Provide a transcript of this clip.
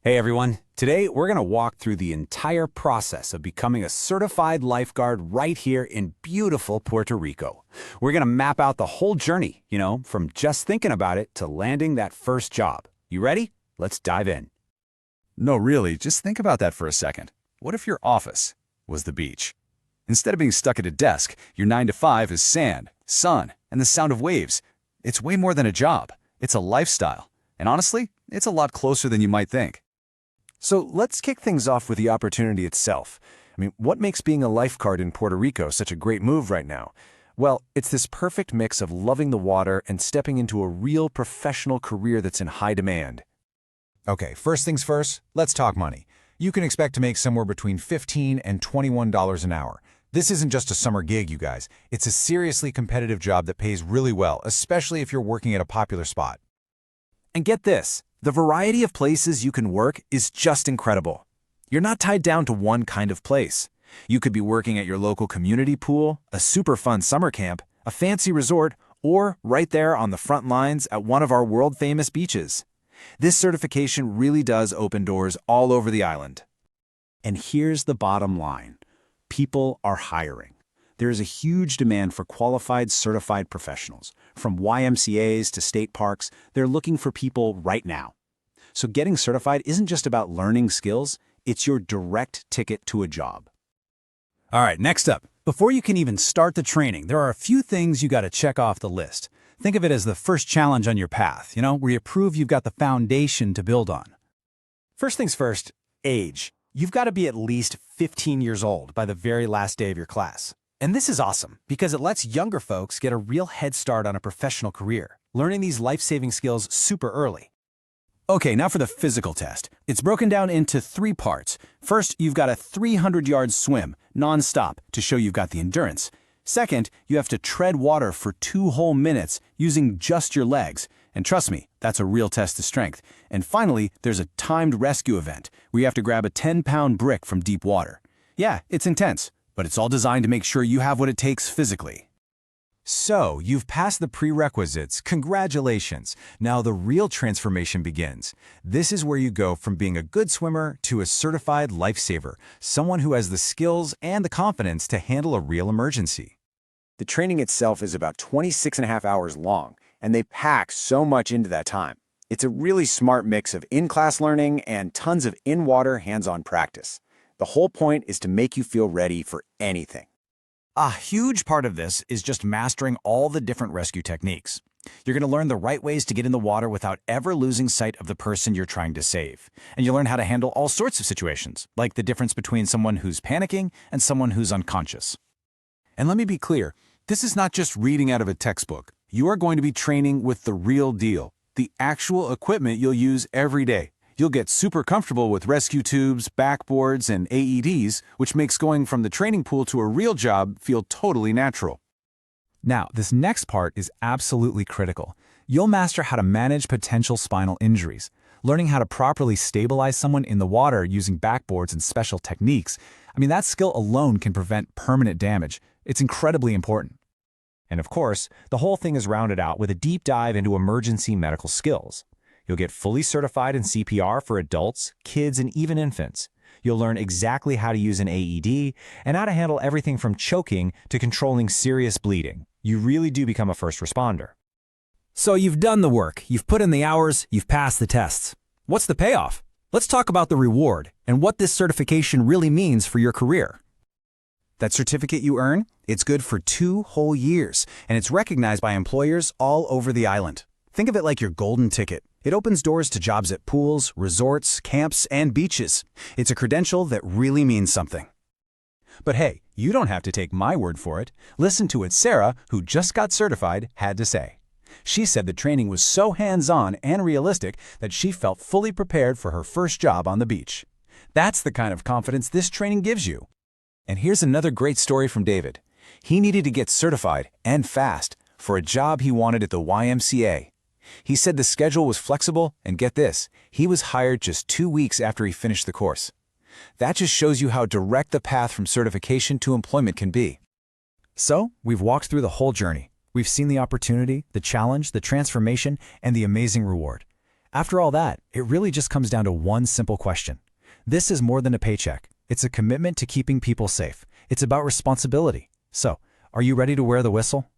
Hey everyone, today we're going to walk through the entire process of becoming a certified lifeguard right here in beautiful Puerto Rico. We're going to map out the whole journey, from just thinking about it to landing that first job. You ready? Let's dive in. No, really, just think about that for a second. What if your office was the beach? Instead of being stuck at a desk, your 9 to 5 is sand, sun, and the sound of waves. It's way more than a job. It's a lifestyle. And honestly, it's a lot closer than you might think. So let's kick things off with the opportunity itself. What makes being a lifeguard in Puerto Rico such a great move right now? Well, it's this perfect mix of loving the water and stepping into a real professional career that's in high demand. Okay, first things first, let's talk money. You can expect to make somewhere between $15 and $21 an hour. This isn't just a summer gig, you guys. It's a seriously competitive job that pays really well, especially if you're working at a popular spot. And get this, the variety of places you can work is just incredible. You're not tied down to one kind of place. You could be working at your local community pool, a super fun summer camp, a fancy resort, or right there on the front lines at one of our world-famous beaches. This certification really does open doors all over the island. And here's the bottom line. People are hiring. There is a huge demand for qualified, certified professionals. From YMCAs to state parks, they're looking for people right now. So getting certified isn't just about learning skills, it's your direct ticket to a job. All right, next up. Before you can even start the training, there are a few things you got to check off the list. Think of it as the first challenge on your path, where you prove you've got the foundation to build on. First things first, age. You've got to be at least 15 years old by the very last day of your class. And this is awesome because it lets younger folks get a real head start on a professional career, learning these life-saving skills super early. Okay, now for the physical test. It's broken down into 3 parts. First, you've got a 300-yard swim, non-stop, to show you've got the endurance. Second, you have to tread water for 2 whole minutes using just your legs. And trust me, that's a real test of strength. And finally, there's a timed rescue event where you have to grab a 10-pound brick from deep water. Yeah, it's intense, but it's all designed to make sure you have what it takes physically. So, you've passed the prerequisites. Congratulations. Now the real transformation begins. This is where you go from being a good swimmer to a certified lifesaver, someone who has the skills and the confidence to handle a real emergency. The training itself is about 26.5 hours long, and they pack so much into that time. It's a really smart mix of in-class learning and tons of in-water hands-on practice. The whole point is to make you feel ready for anything. A huge part of this is just mastering all the different rescue techniques. You're going to learn the right ways to get in the water without ever losing sight of the person you're trying to save. And you'll learn how to handle all sorts of situations, like the difference between someone who's panicking and someone who's unconscious. And let me be clear, this is not just reading out of a textbook. You are going to be training with the real deal, the actual equipment you'll use every day. You'll get super comfortable with rescue tubes, backboards, and AEDs, which makes going from the training pool to a real job feel totally natural. Now, this next part is absolutely critical. You'll master how to manage potential spinal injuries. Learning how to properly stabilize someone in the water using backboards and special techniques. That skill alone can prevent permanent damage. It's incredibly important. And of course, the whole thing is rounded out with a deep dive into emergency medical skills. You'll get fully certified in CPR for adults, kids, and even infants. You'll learn exactly how to use an AED and how to handle everything from choking to controlling serious bleeding. You really do become a first responder. So you've done the work, you've put in the hours, you've passed the tests. What's the payoff? Let's talk about the reward and what this certification really means for your career. That certificate you earn, it's good for 2 whole years, and it's recognized by employers all over the island. Think of it like your golden ticket. It opens doors to jobs at pools, resorts, camps, and beaches. It's a credential that really means something. But hey, you don't have to take my word for it. Listen to what Sarah, who just got certified, had to say. She said the training was so hands-on and realistic that she felt fully prepared for her first job on the beach. That's the kind of confidence this training gives you. And here's another great story from David. He needed to get certified, and fast, for a job he wanted at the YMCA. He said the schedule was flexible, and get this, he was hired just 2 weeks after he finished the course. That just shows you how direct the path from certification to employment can be. So, we've walked through the whole journey. We've seen the opportunity, the challenge, the transformation, and the amazing reward. After all that, it really just comes down to one simple question. This is more than a paycheck. It's a commitment to keeping people safe. It's about responsibility. So, are you ready to wear the whistle?